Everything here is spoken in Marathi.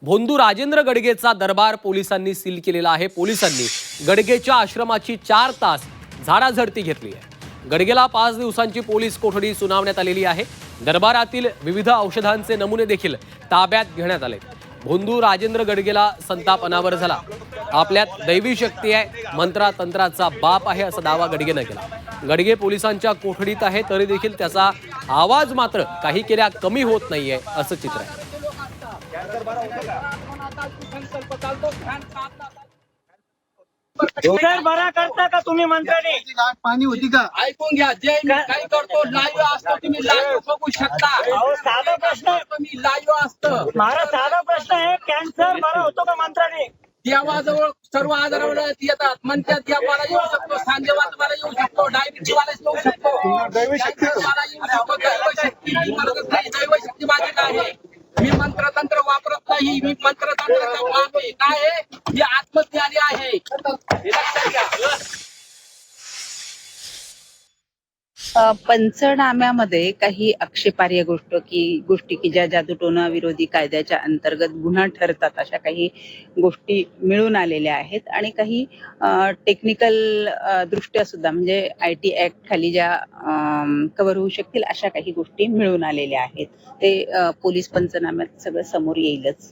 भोंदू राजेंद्र गडगेचा दरबार पोलिसांनी सील केलेला आहे। पोलिसांनी गडगेच्या आश्रमाची 4 तास झाडाझडती घेतली आहे। गडगेला 5 दिवसांची पोलीस कोठडी सुनावण्यात आलेली आहे। दरबारातील विविध औषधांचे नमुने देखील ताब्यात घेण्यात आले। भोंदू राजेंद्र गडगेला संताप अनावर झाला। आपल्यात दैवी शक्ती आहे, मंत्रातंत्राचा बाप आहे असा दावा गडगेने केला। गडगे पोलिसांच्या कोठडीत आहे तरी देखील त्याचा आवाज मात्र काही केल्या कमी होत नाहीये असं चित्र आहे। सर बरा करता का तुम्ही मंत्र्याने? पाणी होती का? ऐकून घ्या, जे मी काय करतो लाईव्ह असतो, तुम्ही लाईव्ह बघू शकता। अहो साधा प्रश्न आहे. तुम्ही लाईव्ह असतं। माझा साधा प्रश्न आहे, कॅन्सर बरा होतो का मंत्र्याने? देवाजवळ सर्व आजारावर येतात, म्हणतात देवाला येऊ शकतो, सांजेवाला येऊ शकतो, डायबिटीस वाला येऊ शकतो, दैव शक्ती दैव शक्ती माझी आहे। मी मंत्रतंत्र वापरत नाही, मी मंत्रतंत्राचा बाप आहे। काय आहे? मी आत्मज्ञानी आहे, हे लक्षात घ्या। पंचनाम्यामध्ये काही आक्षेपार्ह गोष्टी की ज्या जादूटोणा विरोधी कायद्याच्या अंतर्गत गुन्हा ठरतात अशा काही गोष्टी मिळून आलेल्या आहेत आणि काही टेक्निकल दृष्ट्या सुद्धा म्हणजे IT ऍक्ट खाली ज्या कव्हर होऊ शकतील अशा काही गोष्टी मिळून आलेल्या आहेत। ते पोलीस पंचनाम्यात सगळं समोर येईलच।